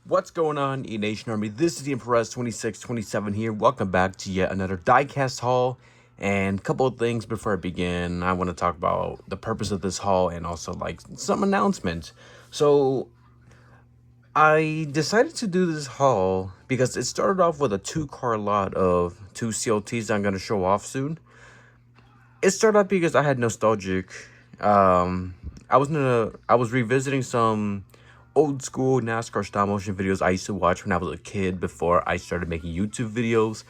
What's going on, E Nation Army? This is the Empress 2627 here. Welcome back to yet another diecast haul. And a couple of things before I begin. I want to talk about the purpose of this haul and also like some announcements. So I decided to do this haul because it started off with a 2-car lot of 2 COTs I'm going to show off soon. It started off because I had nostalgic. I was revisiting some old school NASCAR stop motion videos I used to watch when I was a kid before I started making YouTube videos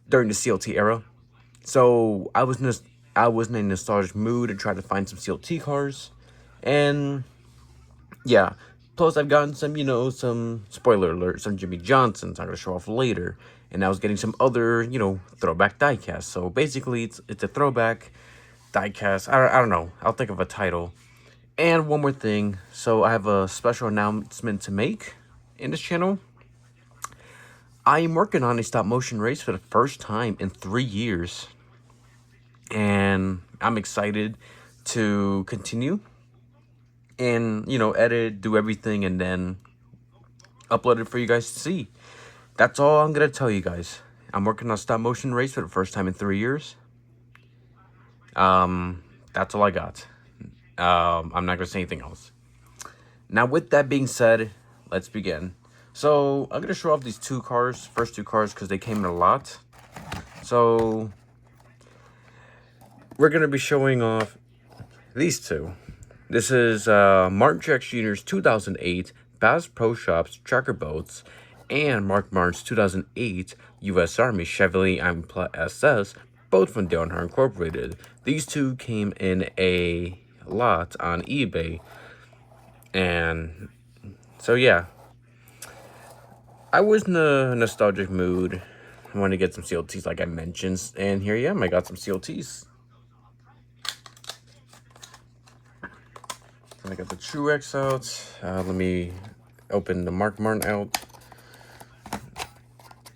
during the CLT era. So I was in a nostalgic mood and tried to find some CLT cars, and yeah. Plus, I've gotten some spoiler alert, some Jimmie Johnsons I'm gonna show off later, and I was getting some other throwback diecast. So basically, it's a throwback diecast. I don't know. I'll think of a title. And one more thing, so I have a special announcement to make in this channel. I am working on a stop motion race for the first time in 3 years. And I'm excited to continue and, edit, do everything, and then upload it for you guys to see. That's all I'm going to tell you guys. I'm working on a stop motion race for the first time in 3 years. That's all I got. I'm not going to say anything else. Now, with that being said, let's begin. So, I'm going to show off these first two cars, because they came in a lot. So, we're going to be showing off these two. This is Martin Truex Jr.'s 2008 Bass Pro Shops Tracker Boats and Mark Martin's 2008 U.S. Army Chevrolet Impala SS, both from Dale Earnhardt Incorporated. These two came in a lot on eBay, and so yeah, I was in a nostalgic mood. I wanted to get some CLTs like I mentioned, and here I am. I got some CLTs. I got the Truex out. Let me open the Mark Martin out.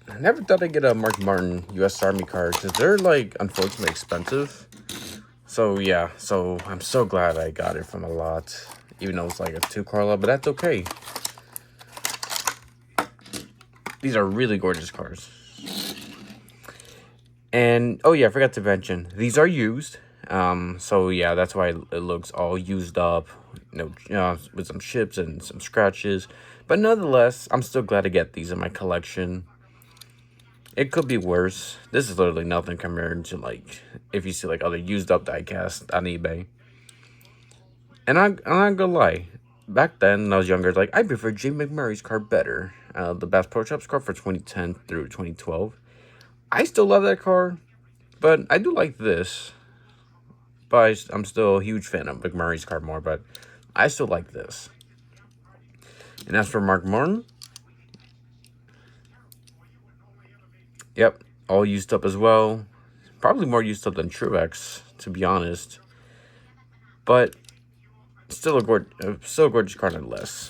I never thought I'd get a Mark Martin U.S. Army card because they're like unfortunately expensive. So yeah, so I'm so glad I got it from a lot, even though it's like a 2-car lot, but that's okay. These are really gorgeous cars. And oh yeah, I forgot to mention, these are used. So yeah, that's why it looks all used up, with some chips and some scratches. But nonetheless, I'm still glad to get these in my collection. It could be worse. This is literally nothing compared to, like, if you see, like, other used-up diecast on eBay. And I'm not gonna lie. Back then, when I was younger, like, I prefer Jamie McMurray's car better. The Bass Pro Shops car for 2010 through 2012. I still love that car, but I do like this. But I'm still a huge fan of McMurray's car more, but I still like this. And as for Mark Martin, yep, all used up as well. Probably more used up than Truex, to be honest. But still a gorgeous car nonetheless.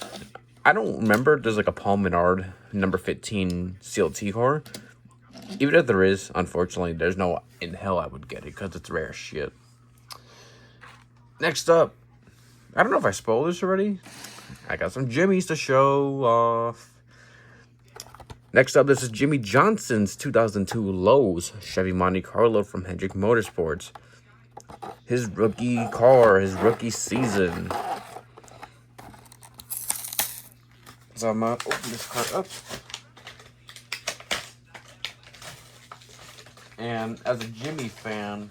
I don't remember there's like a Paul Menard number 15 CLT car. Even if there is, unfortunately, there's no in hell I would get it because it's rare shit. Next up, I don't know if I spoiled this already. I got some Jimmies to show off. Next up, this is Jimmie Johnson's 2002 Lowe's Chevy Monte Carlo from Hendrick Motorsports. His rookie car, his rookie season. So I'm going to open this car up. And as a Jimmie fan,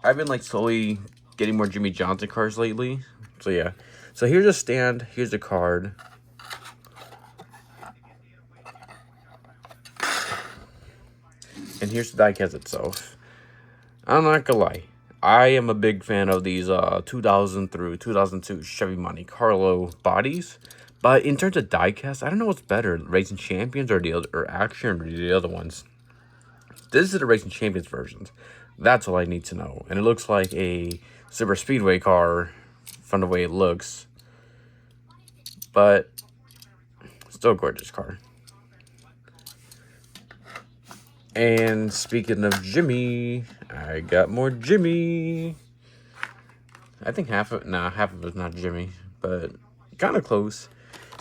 I've been like slowly getting more Jimmie Johnson cars lately. So yeah. So here's a stand, here's a card. And here's the diecast itself. I'm not gonna lie, I am a big fan of these 2000 through 2002 Chevy Monte Carlo bodies. But in terms of diecast, I don't know what's better, Racing Champions or Action or the other ones. This is the Racing Champions versions. That's all I need to know. And it looks like a Super Speedway car from the way it looks. But still a gorgeous car. And speaking of Jimmie, I got more Jimmie. I think half of it's not Jimmie, but kind of close.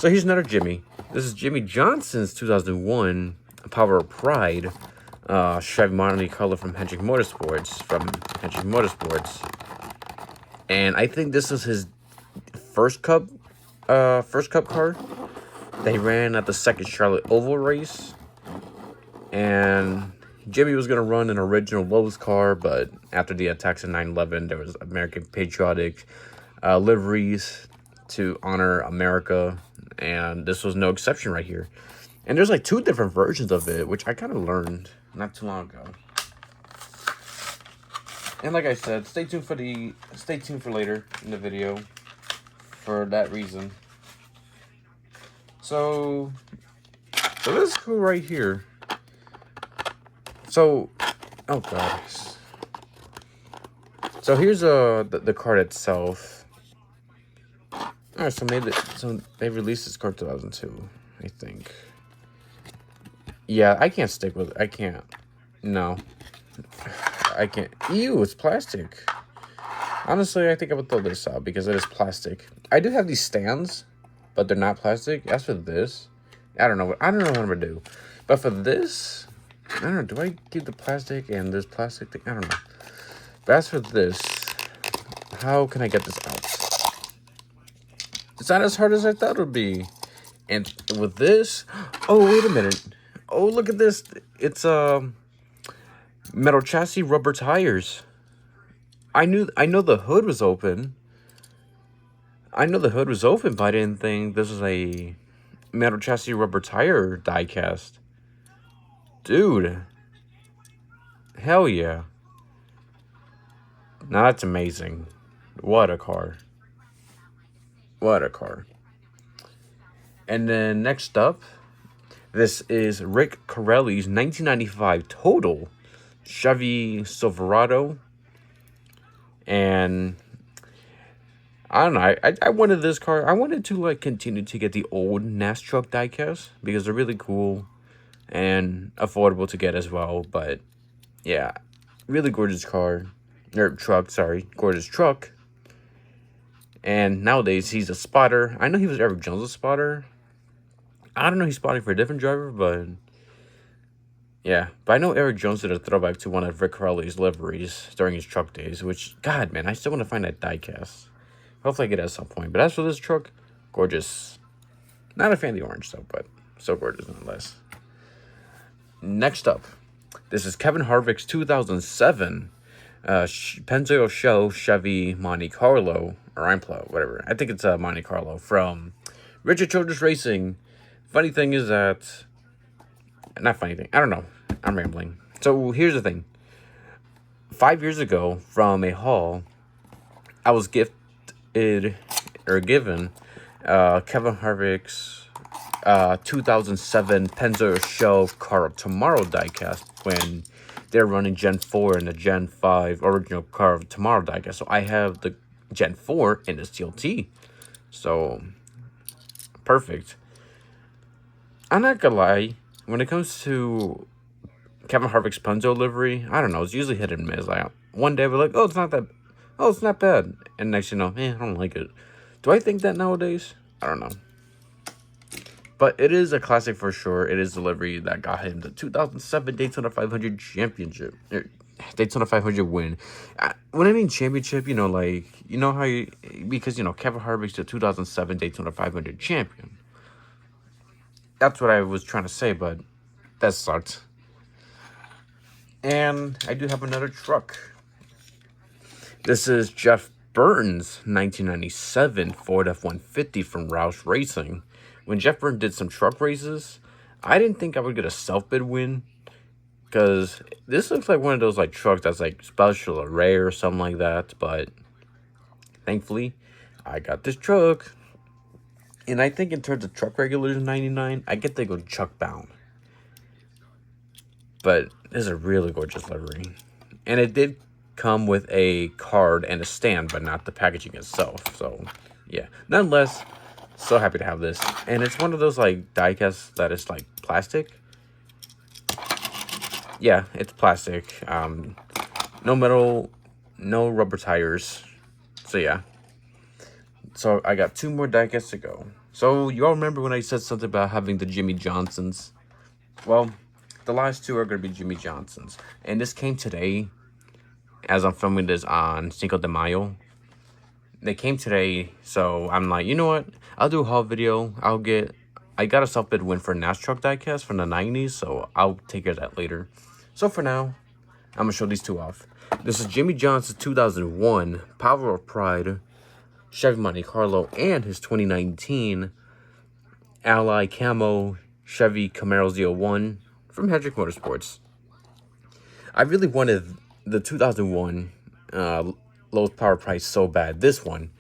So here's another Jimmie. This is Jimmie Johnson's 2001 Power of Pride Chevy Monte Carlo from Hendrick Motorsports. And I think this is his first cup car. They ran at the second Charlotte Oval race. And Jimmie was going to run an original Lowe's car, but after the attacks in 9/11, there was American patriotic liveries to honor America, and this was no exception right here. And there's like 2 different versions of it, which I kind of learned not too long ago. And like I said, stay tuned for later in the video for that reason. So this is cool right here. So, oh gosh. So here's the card itself. Alright, so they released this card 2002, I think. Yeah, I can't stick with it. I can't. No. I can't. Ew, it's plastic. Honestly, I think I would throw this out because it is plastic. I do have these stands, but they're not plastic. As for this, I don't know what I'm gonna do. But for this, I don't know. Do I keep the plastic and this plastic thing? I don't know. But as for this, how can I get this out? It's not as hard as I thought it would be. And with this, oh wait a minute. Oh, look at this. It's metal chassis, rubber tires. I know the hood was open. But I didn't think this was a metal chassis, rubber tire diecast. Dude. Hell yeah. Now that's amazing. What a car. And then next up, this is Rick Corelli's 1995 total Chevy Silverado. And I don't know, I wanted this car. I wanted to like continue to get the old NASTruck diecast because they're really cool and affordable to get as well. But yeah, really gorgeous car. Or truck, sorry. Gorgeous truck. And nowadays he's a spotter. I know he was Eric Jones' spotter. I don't know, he's spotting for a different driver, but yeah. But I know Eric Jones did a throwback to one of Rick Corelli's liveries during his truck days, which, God, man, I still want to find that diecast. Hopefully I get it at some point. But as for this truck, gorgeous. Not a fan of the orange, though, but so gorgeous nonetheless. Next up, this is Kevin Harvick's 2007 Pennzoil Show Chevy Monte Carlo, or Implo, whatever. I think it's Monte Carlo from Richard Childress Racing. Funny thing is that, not funny thing, I don't know, I'm rambling. So here's the thing. 5 years ago from a haul, I was given Kevin Harvick's 2007 Pennzoil Show Car of Tomorrow diecast when they're running Gen 4 and the Gen 5 original Car of Tomorrow diecast. So I have the Gen 4 in the CLT. So, perfect. I'm not gonna lie, when it comes to Kevin Harvick's Pennzoil livery, I don't know, it's usually hit and miss. Like, one day we're like, oh, it's not bad. And next you know, I don't like it. Do I think that nowadays? I don't know. But it is a classic for sure. It is the livery that got him the 2007 Daytona 500 championship. Daytona 500 win. When I mean championship, you know, like, you know how because, you know, Kevin Harvick's the 2007 Daytona 500 champion. That's what I was trying to say, but that sucked. And I do have another truck. This is Jeff Burton's 1997 Ford F-150 from Roush Racing. When Jeff Burton did some truck races, I didn't think I would get a self-bid win, because this looks like one of those like trucks that's like special or rare or something like that. But thankfully, I got this truck. And I think in terms of truck regulars in 99, I get they go truck bound. But this is a really gorgeous livery. And it did come with a card and a stand, but not the packaging itself. So, yeah. Nonetheless, so happy to have this. And it's one of those like diecasts that is like plastic. Yeah, it's plastic. No metal, no rubber tires. So, yeah. So, I got 2 more diecasts to go. So, you all remember when I said something about having the Jimmie Johnsons? Well, the last two are going to be Jimmie Johnsons. And this came today, as I'm filming this on Cinco de Mayo. They came today, so I'm like, you know what? I'll do a haul video. I got a self-bid win for NASTruck diecast from the 90s, so I'll take care of that later. So for now, I'm going to show these two off. This is Jimmie Johnson's 2001 Power of Pride Chevy Monte Carlo and his 2019 Ally Camo Chevy Camaro Z01 from Hendrick Motorsports. I really wanted the 2001 lowest power price so bad. This one.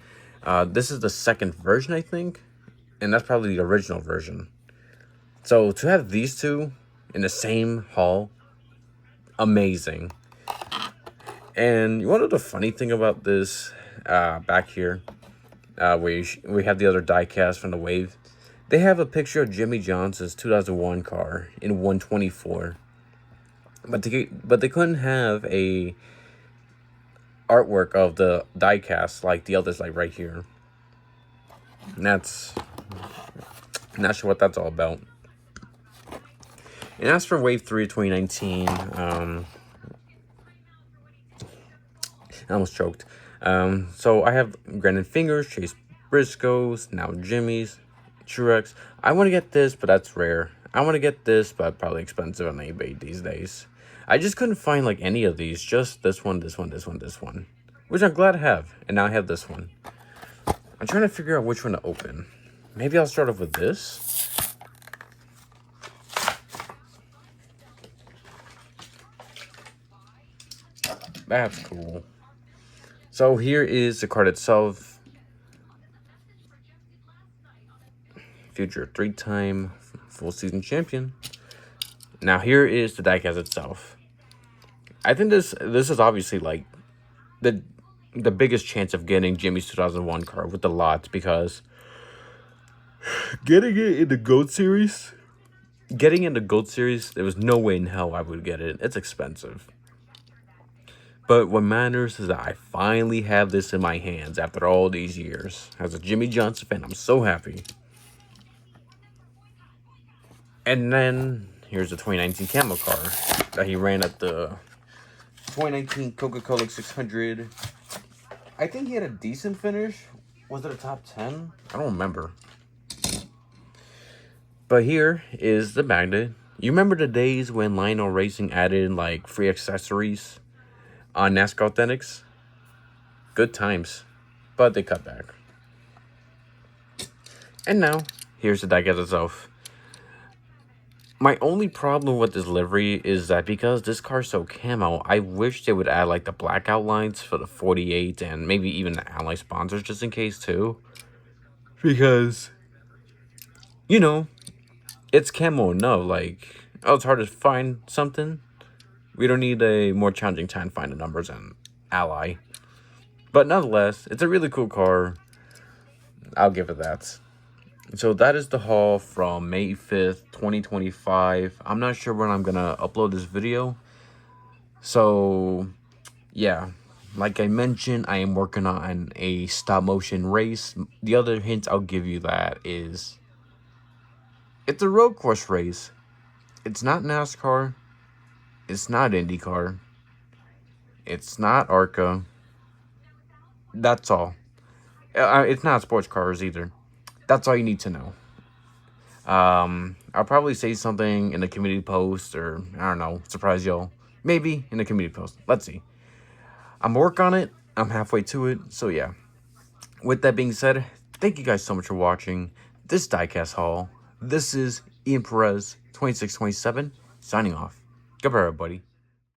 This is the second version, I think. And that's probably the original version. So to have these two in the same haul, amazing. And you want to know the funny thing about this back here? We have the other diecast from the Wave. They have a picture of Jimmie Johnson's 2001 car in 124. But they couldn't have a artwork of the diecast like the others, like right here. And that's not sure what that's all about. And as for Wave 3 2019, I almost choked. So I have Granite Fingers, Chase Briscoes, now Jimmy's, Truex. I want to get this, but that's rare. I want to get this, but probably expensive on eBay these days. I just couldn't find like any of these, just this one, this one, this one, this one. Which I'm glad to have, and now I have this one. I'm trying to figure out which one to open. Maybe I'll start off with this. That's cool. So here is the card itself. Future 3-time full season champion. Now here is the diecast itself. I think this is obviously like the biggest chance of getting Jimmy's 2001 car with the lot, because getting in the GOAT series, there was no way in hell I would get it. It's expensive. But what matters is that I finally have this in my hands after all these years. As a Jimmie Johnson fan, I'm so happy. And then here's the 2019 camo car that he ran at the 2019 Coca-Cola 600. I think he had a decent finish. Was it a top 10? I don't remember. But here is the magnet. You remember the days when Lionel Racing added like free accessories on NASCAR Authentics? Good times. But they cut back. And now, here's the diecast itself. My only problem with this livery is that because this car's so camo, I wish they would add like the black outlines for the 48 and maybe even the Ally sponsors just in case too. Because, you know, it's camo enough. Like, oh, it's hard to find something. We don't need a more challenging time to find the numbers in Ally. But nonetheless, it's a really cool car. I'll give it that. So that is the haul from May 5th, 2025. I'm not sure when I'm going to upload this video. So, yeah. Like I mentioned, I am working on a stop motion race. The other hint I'll give you that is it's a road course race. It's not NASCAR. It's not IndyCar. It's not ARCA. That's all. It's not sports cars either. That's all you need to know. I'll probably say something in the community post, or I don't know, surprise y'all. Maybe in the community post. Let's see. I'm working on it. I'm halfway to it. So yeah. With that being said, thank you guys so much for watching this diecast haul. This is Ian Perez 2627 signing off. Goodbye, everybody.